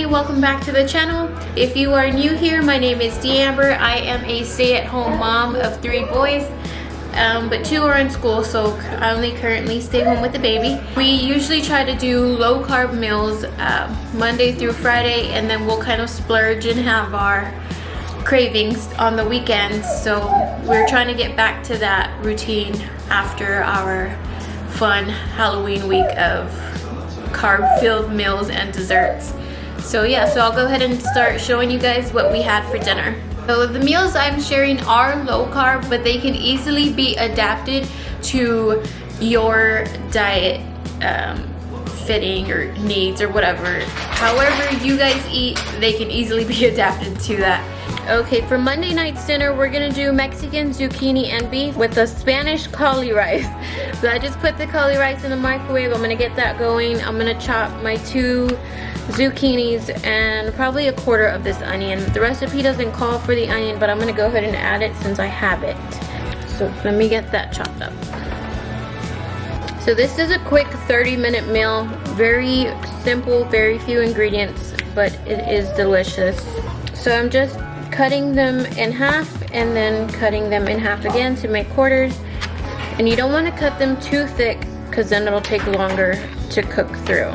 welcome back to the channel. If you are new here, my name is Deamber. I am a stay-at-home mom of 3 boys, but 2 are in school, so I only currently stay home with the baby. We usually try to do low-carb meals Monday through Friday, and then we'll kind of splurge and have our cravings on the weekends. So we're trying to get back to that routine after our fun Halloween week of carb-filled meals and desserts. So yeah, so I'll go ahead and start showing you guys what we had for dinner. So the meals I'm sharing are low carb, but they can easily be adapted to your diet fitting or needs or whatever. However you guys eat, they can easily be adapted to that. Okay, for Monday night's dinner, we're gonna do Mexican zucchini and beef with a Spanish cauli rice. So I just put the cauli rice in the microwave. I'm gonna get that going. I'm gonna chop my 2 zucchinis and probably a quarter of this onion. The recipe doesn't call for the onion, but I'm gonna go ahead and add it since I have it. So let me get that chopped up. So this is a quick 30-minute meal. Very simple, very few ingredients, but it is delicious. So I'm just cutting them in half and then cutting them in half again to make quarters. And you don't want to cut them too thick because then it'll take longer to cook through.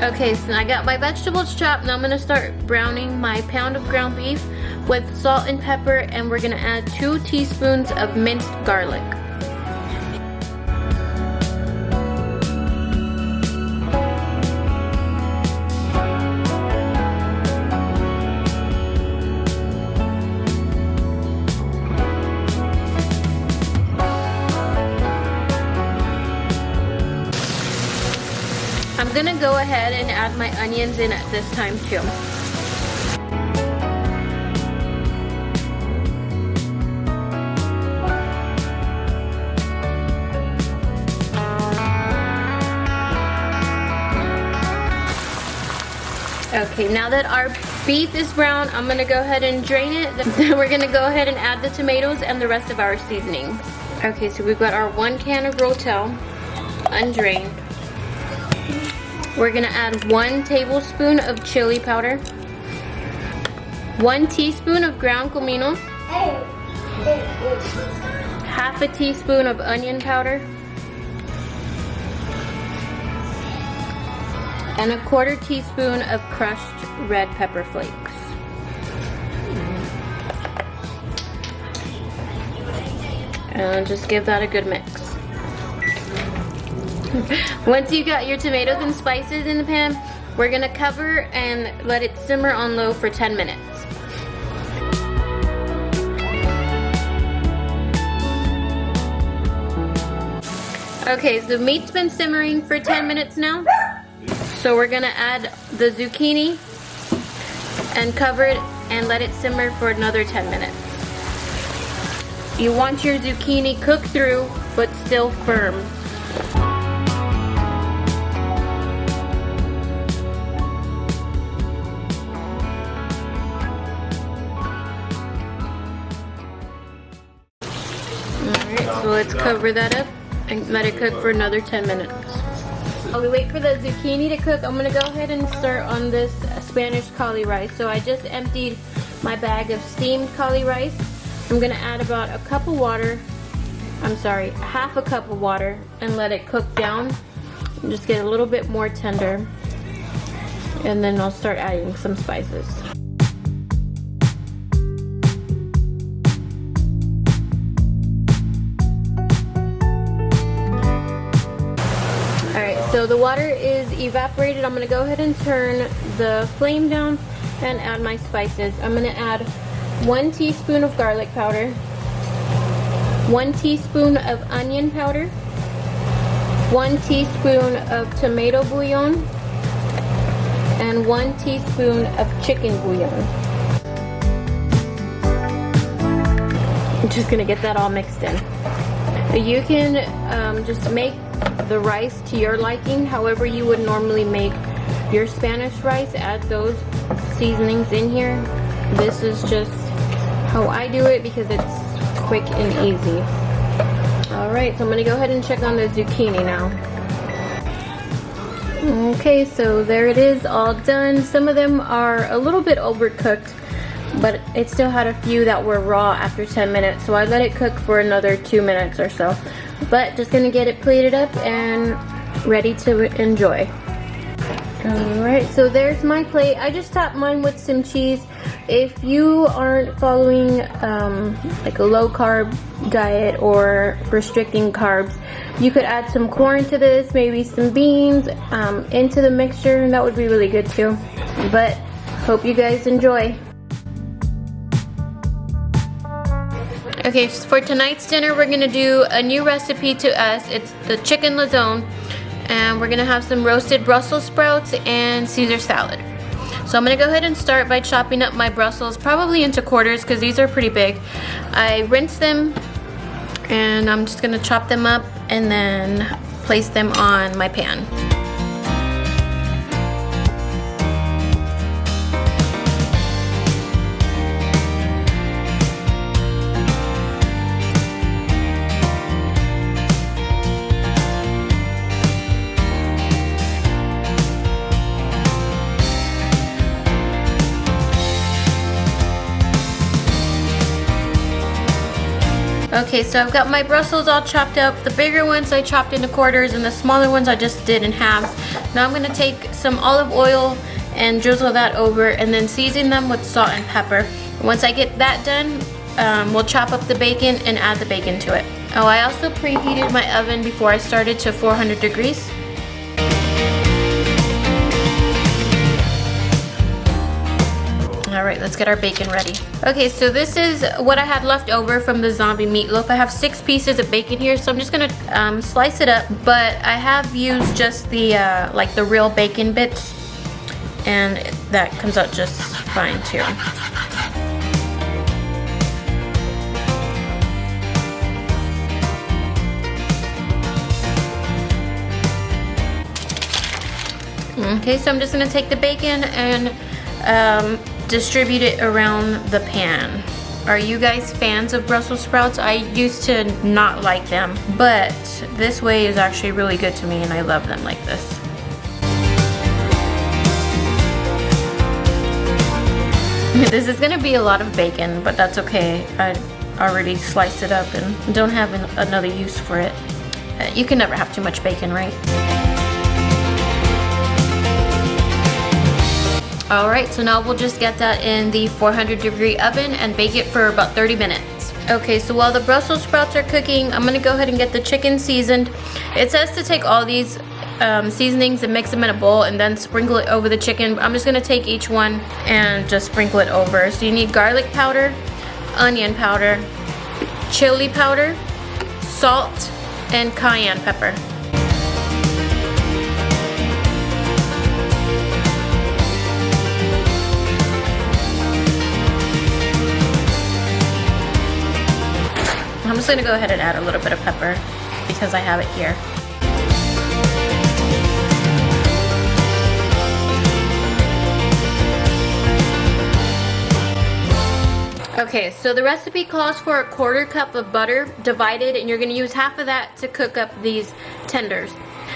Okay, so I got my vegetables chopped. Now I'm gonna start browning my pound of ground beef with salt and pepper, and we're gonna add 2 teaspoons of minced garlic. I'm gonna go ahead and add my onions in at this time too. Okay, now that our beef is brown, I'm gonna go ahead and drain it. Then we're gonna go ahead and add the tomatoes and the rest of our seasonings. Okay, so we've got our 1 can of Rotel, undrained. We're gonna add 1 tablespoon of chili powder, 1 teaspoon of ground comino, half a teaspoon of onion powder, and a 1/4 teaspoon of crushed red pepper flakes. And just give that a good mix. Once you got your tomatoes and spices in the pan, we're gonna cover and let it simmer on low for 10 minutes. Okay, so the meat's been simmering for 10 minutes now. So we're gonna add the zucchini and cover it and let it simmer for another 10 minutes. You want your zucchini cooked through, but still firm. So let's cover that up and let it cook for another 10 minutes. While we wait for the zucchini to cook, I'm gonna go ahead and start on this Spanish cauli rice. So I just emptied my bag of steamed cauli rice. I'm gonna add about half a cup of water and let it cook down and just get a little bit more tender. And then I'll start adding some spices. So the water is evaporated. I'm gonna go ahead and turn the flame down and add my spices. I'm gonna add 1 teaspoon of garlic powder, 1 teaspoon of onion powder, 1 teaspoon of tomato bouillon, and 1 teaspoon of chicken bouillon. I'm just gonna get that all mixed in. You can just make the rice to your liking, however you would normally make your Spanish rice. Add those seasonings in here. This is just how I do it because it's quick and easy. Alright, so I'm gonna go ahead and check on the zucchini now. Okay, so there it is, all done. Some of them are a little bit overcooked, but it still had a few that were raw after 10 minutes, so I let it cook for another 2 minutes or so. But just gonna get it plated up and ready to enjoy. Alright, so there's my plate. I just topped mine with some cheese. If you aren't following like a low carb diet or restricting carbs, you could add some corn to this, maybe some beans into the mixture, and that would be really good too. But hope you guys enjoy. Okay, so for tonight's dinner, we're gonna do a new recipe to us. It's the chicken lazone, and we're gonna have some roasted Brussels sprouts and Caesar salad. So I'm gonna go ahead and start by chopping up my Brussels, probably into quarters because these are pretty big. I rinse them, and I'm just gonna chop them up and then place them on my pan. Okay, so I've got my Brussels all chopped up. The bigger ones I chopped into quarters, and the smaller ones I just did in halves. Now I'm gonna take some olive oil and drizzle that over, and then season them with salt and pepper. Once I get that done, we'll chop up the bacon and add the bacon to it. Oh, I also preheated my oven before I started to 400 degrees. Alright, let's get our bacon ready. Okay, so this is what I had left over from the zombie meatloaf. I have 6 pieces of bacon here, so I'm just gonna slice it up, but I have used just the like the real bacon bits, and that comes out just fine too. Okay, so I'm just gonna take the bacon and distribute it around the pan. Are you guys fans of Brussels sprouts? I used to not like them, but this way is actually really good to me, and I love them like this. This is gonna be a lot of bacon, but that's okay. I already sliced it up and don't have another use for it. You can never have too much bacon, right? Alright, so now we'll just get that in the 400-degree oven and bake it for about 30 minutes. Okay, so while the Brussels sprouts are cooking, I'm gonna go ahead and get the chicken seasoned. It says to take all these seasonings and mix them in a bowl and then sprinkle it over the chicken. I'm just gonna take each one and just sprinkle it over. So you need garlic powder, onion powder, chili powder, salt, and cayenne pepper. I'm just gonna go ahead and add a little bit of pepper because I have it here. Okay, so the recipe calls for a 1/4 cup of butter divided, and you're gonna use half of that to cook up these tenders.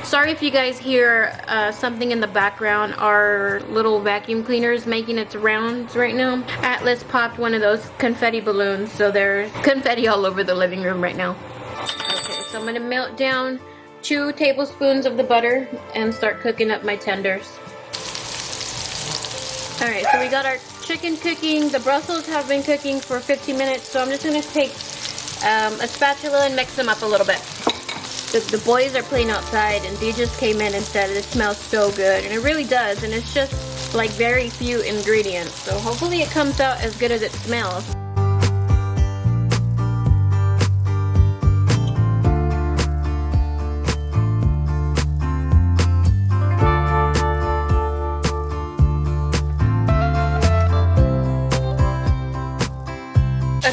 Sorry if you guys hear something in the background. Our little vacuum cleaner is making its rounds right now. Atlas popped one of those confetti balloons, so there's confetti all over the living room right now. Okay, so I'm gonna melt down 2 tablespoons of the butter and start cooking up my tenders. Alright, so we got our chicken cooking. The Brussels have been cooking for 15 minutes, so I'm just gonna take a spatula and mix them up a little bit. The boys are playing outside, and they just came in and said it smells so good, and it really does, and it's just like very few ingredients, so hopefully it comes out as good as it smells.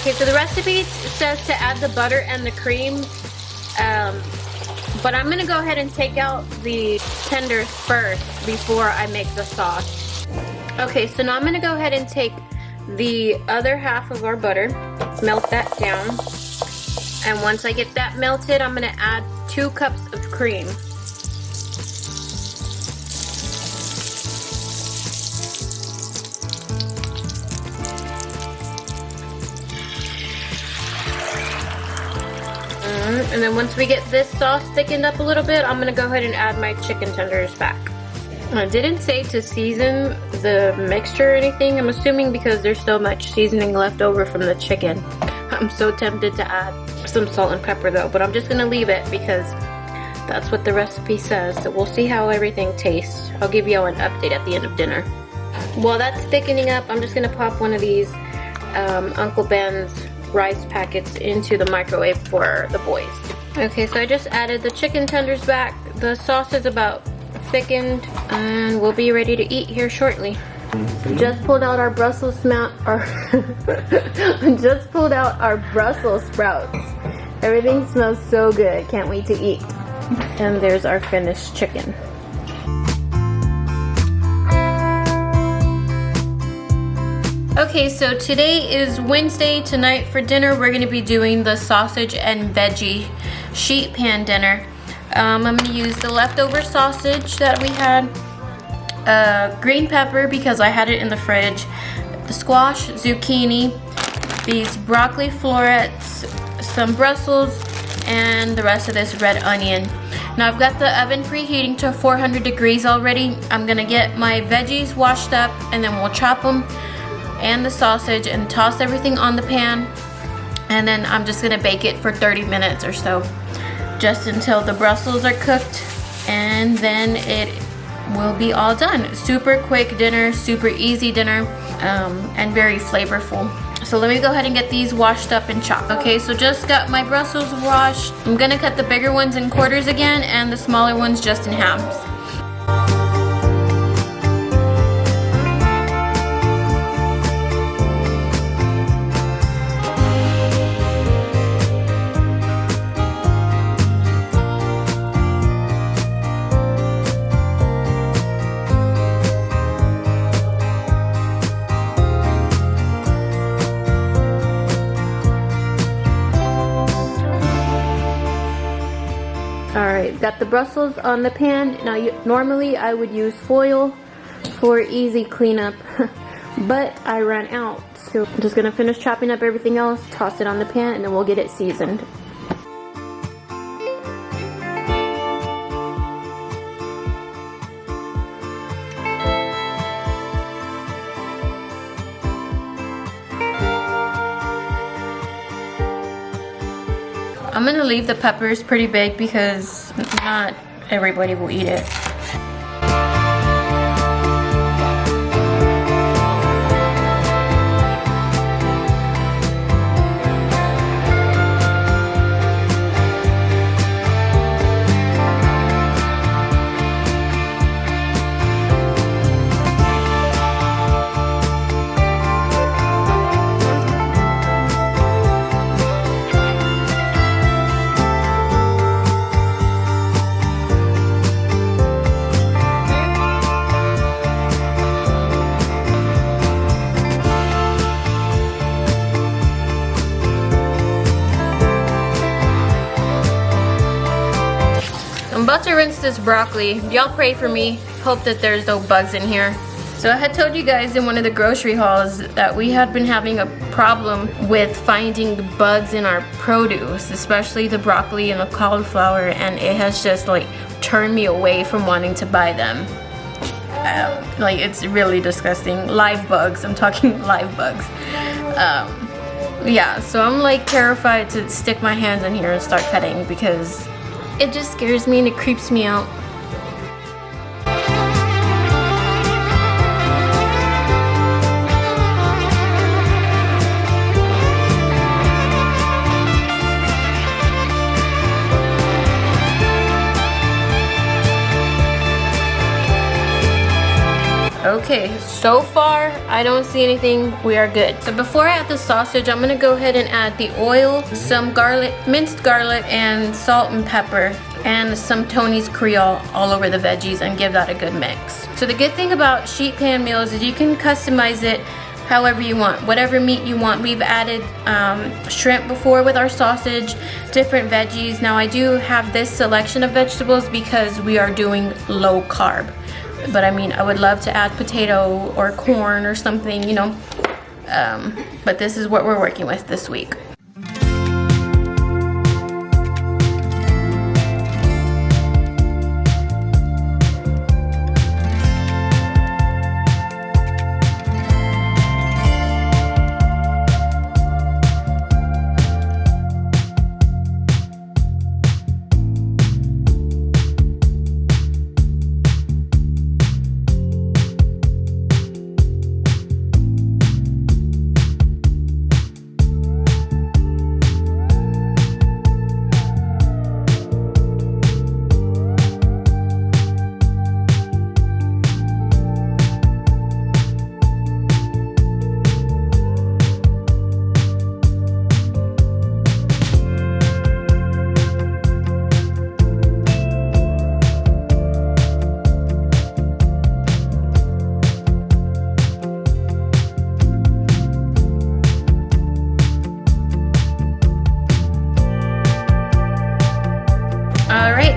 Okay, so the recipe says to add the butter and the cream, but I'm gonna go ahead and take out the tenders first before I make the sauce. Okay, so now I'm gonna go ahead and take the other half of our butter, melt that down, and once I get that melted, I'm gonna add 2 cups of cream. And then once we get this sauce thickened up a little bit, I'm gonna go ahead and add my chicken tenders back. I didn't say to season the mixture or anything. I'm assuming because there's so much seasoning left over from the chicken. I'm so tempted to add some salt and pepper though, but I'm just gonna leave it because that's what the recipe says. So we'll see how everything tastes. I'll give you all an update at the end of dinner. While that's thickening up, I'm just gonna pop one of these Uncle Ben's rice packets into the microwave for the boys. Okay, so I just added the chicken tenders back. The sauce is about thickened and we'll be ready to eat here shortly. Just pulled out our Brussels sprouts. Everything smells so good. Can't wait to eat. And there's our finished chicken. Okay, so today is Wednesday. Tonight for dinner we're going to be doing the sausage and veggie sheet pan dinner. I'm going to use the leftover sausage that we had, green pepper because I had it in the fridge, the squash, zucchini, these broccoli florets, some Brussels, and the rest of this red onion. Now I've got the oven preheating to 400 degrees already. I'm going to get my veggies washed up and then we'll chop them and the sausage and toss everything on the pan, and then I'm just gonna bake it for 30 minutes or so, just until the Brussels are cooked, and then it will be all done. Super quick dinner, super easy dinner, and very flavorful. So let me go ahead and get these washed up and chopped. Okay, so just got my Brussels washed. I'm gonna cut the bigger ones in quarters again and the smaller ones just in halves. Alright, got the Brussels on the pan. Now normally I would use foil for easy cleanup, but I ran out. So I'm just gonna finish chopping up everything else, toss it on the pan, and then we'll get it seasoned. I'm gonna leave the peppers pretty big because not everybody will eat it. I'm about to rinse this broccoli. Y'all pray for me. Hope that there's no bugs in here. So I had told you guys in one of the grocery hauls that we had been having a problem with finding bugs in our produce, especially the broccoli and the cauliflower, and it has just like turned me away from wanting to buy them. Like, it's really disgusting. Live bugs. I'm talking live bugs. Yeah, so I'm like terrified to stick my hands in here and start cutting because it just scares me and it creeps me out. Okay, so far I don't see anything. We are good. So before I add the sausage, I'm gonna go ahead and add the oil, some garlic, minced garlic, and salt and pepper, and some Tony's Creole all over the veggies, and give that a good mix. So the good thing about sheet pan meals is you can customize it however you want, whatever meat you want. We've added shrimp before with our sausage, different veggies. Now I do have this selection of vegetables because we are doing low carb. But I mean, I would love to add potato or corn or something, you know. But this is what we're working with this week.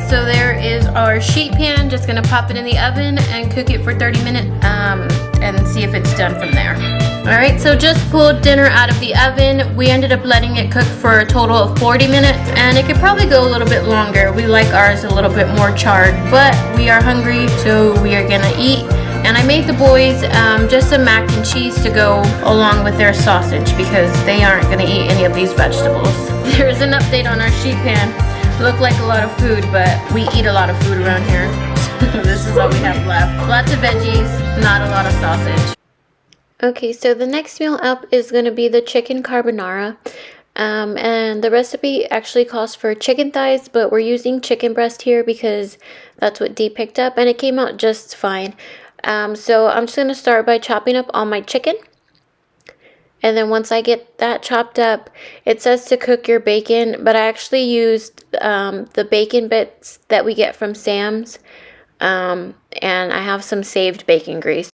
So there is our sheet pan. Just gonna pop it in the oven and cook it for 30 minutes and see if it's done from there. Alright, so just pulled dinner out of the oven. We ended up letting it cook for a total of 40 minutes, and it could probably go a little bit longer. We like ours a little bit more charred, but we are hungry, so we are gonna eat. And I made the boys just some mac and cheese to go along with their sausage because they aren't gonna eat any of these vegetables. There's an update on our sheet pan. Look like a lot of food, but we eat a lot of food around here. This is all we have left. Lots of veggies, not a lot of sausage. Okay, so the next meal up is going to be the chicken carbonara. And the recipe actually calls for chicken thighs, but we're using chicken breast here because that's what Dee picked up, and it came out just fine. So I'm just going to start by chopping up all my chicken. And then once I get that chopped up, it says to cook your bacon, but I actually used the bacon bits that we get from Sam's, and I have some saved bacon grease.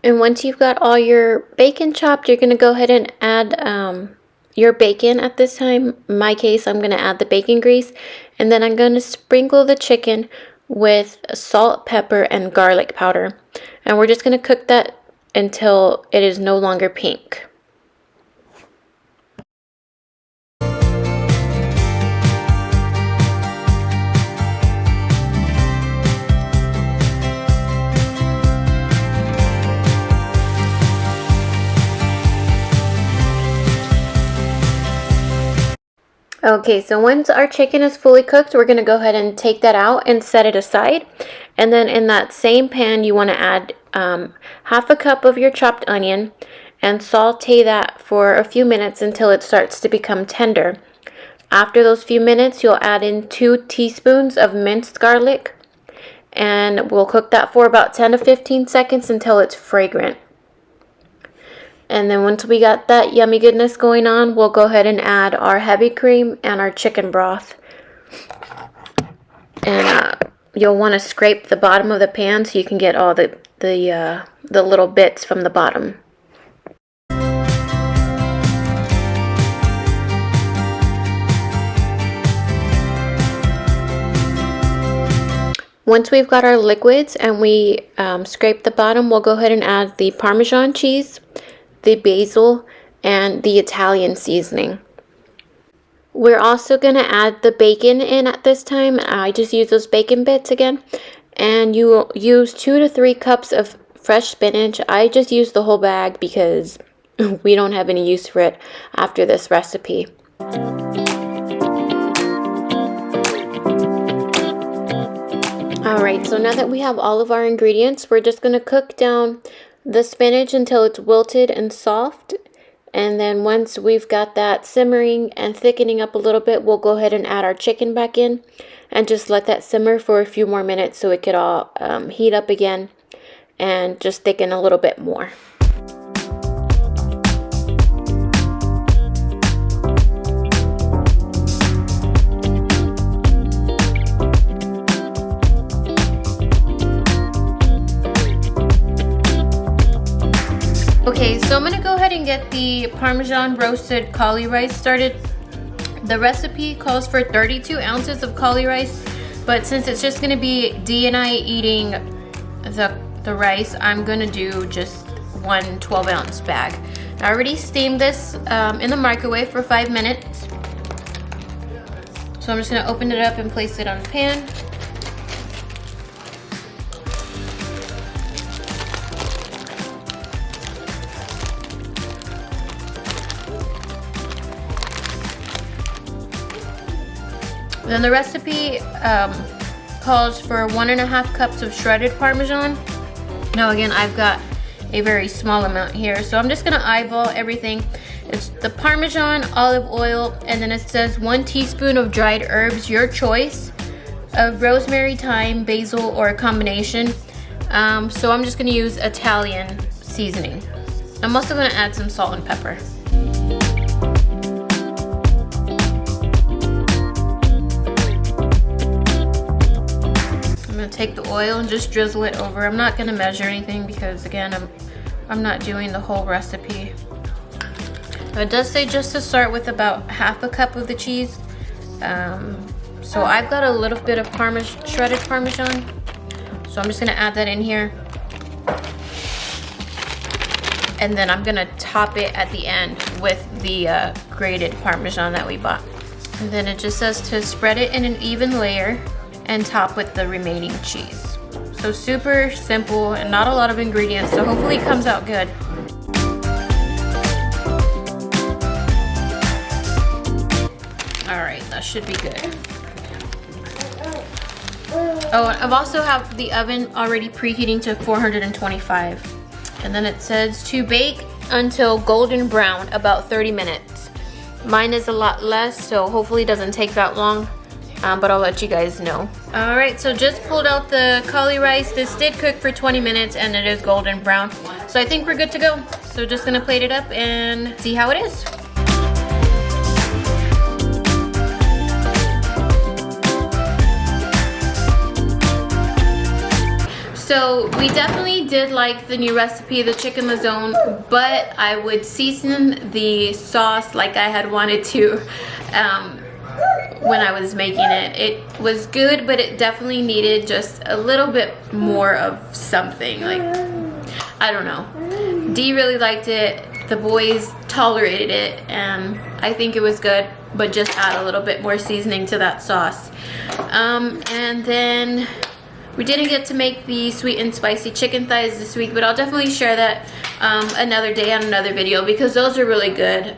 And once you've got all your bacon chopped, you're going to go ahead and add your bacon at this time. In my case, I'm going to add the bacon grease. And then I'm going to sprinkle the chicken with salt, pepper, and garlic powder. And we're just going to cook that until it is no longer pink. Okay, so once our chicken is fully cooked, we're going to go ahead and take that out and set it aside. And then in that same pan, you want to add half a cup of your chopped onion and saute that for a few minutes until it starts to become tender. After those few minutes, you'll add in 2 teaspoons of minced garlic, and we'll cook that for about 10 to 15 seconds until it's fragrant. And then once we got that yummy goodness going on, we'll go ahead and add our heavy cream and our chicken broth. And you'll want to scrape the bottom of the pan so you can get all the little bits from the bottom. Once we've got our liquids and we scrape the bottom, we'll go ahead and add the Parmesan cheese, the basil, and the Italian seasoning. We're also going to add the bacon in at this time. I just use those bacon bits again. And you will use 2 to 3 cups of fresh spinach. I just use the whole bag because we don't have any use for it after this recipe. Alright, so now that we have all of our ingredients, we're just going to cook down the spinach until it's wilted and soft. And then once we've got that simmering and thickening up a little bit, we'll go ahead and add our chicken back in and just let that simmer for a few more minutes so it could all heat up again and just thicken a little bit more. Okay, so I'm gonna go ahead and get the Parmesan roasted cauli rice started. The recipe calls for 32 ounces of cauli rice, but since it's just gonna be Dee and I eating the rice, I'm gonna do just one 12-ounce bag. I already steamed this in the microwave for 5 minutes. So I'm just gonna open it up and place it on the pan. Then the recipe calls for 1.5 cups of shredded Parmesan. Now again, I've got a very small amount here, so I'm just gonna eyeball everything. It's the Parmesan, olive oil, and then it says 1 teaspoon of dried herbs, your choice, of rosemary, thyme, basil, or a combination. So I'm just gonna use Italian seasoning. I'm also gonna add some salt and pepper. I'm gonna take the oil and just drizzle it over. I'm not gonna measure anything because again, I'm not doing the whole recipe. But it does say just to start with about 1/2 cup of the cheese. So I've got a little bit of shredded Parmesan. So I'm just gonna add that in here. And then I'm gonna top it at the end with the grated Parmesan that we bought. And then it just says to spread it in an even layer and top with the remaining cheese. So super simple and not a lot of ingredients, so hopefully it comes out good. All right, that should be good. Oh, I've also have the oven already preheating to 425. And then it says to bake until golden brown, about 30 minutes. Mine is a lot less, so hopefully it doesn't take that long. But I'll let you guys know. All right, so just pulled out the cauli rice. This did cook for 20 minutes and it is golden brown. So I think we're good to go. So just gonna plate it up and see how it is. So we definitely did like the new recipe, the chicken lazone, but I would season the sauce like I had wanted to when I was making it. It was good, but it definitely needed just a little bit more of something. Like, I don't know. Dee really liked it. The boys tolerated it, and I think it was good, but just add a little bit more seasoning to that sauce. And then we didn't get to make the sweet and spicy chicken thighs this week, but I'll definitely share that another day on another video because those are really good.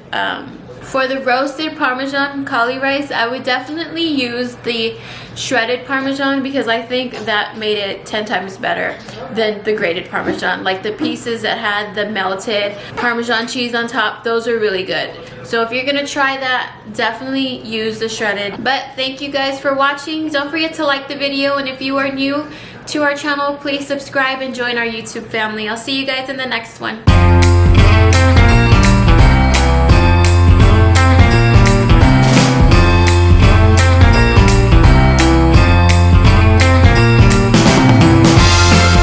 For the roasted Parmesan cauli rice, I would definitely use the shredded Parmesan because I think that made it 10 times better than the grated Parmesan. Like the pieces that had the melted Parmesan cheese on top, those are really good. So if you're gonna try that, definitely use the shredded. But thank you guys for watching. Don't forget to like the video, and if you are new to our channel, please subscribe and join our YouTube family. I'll see you guys in the next one.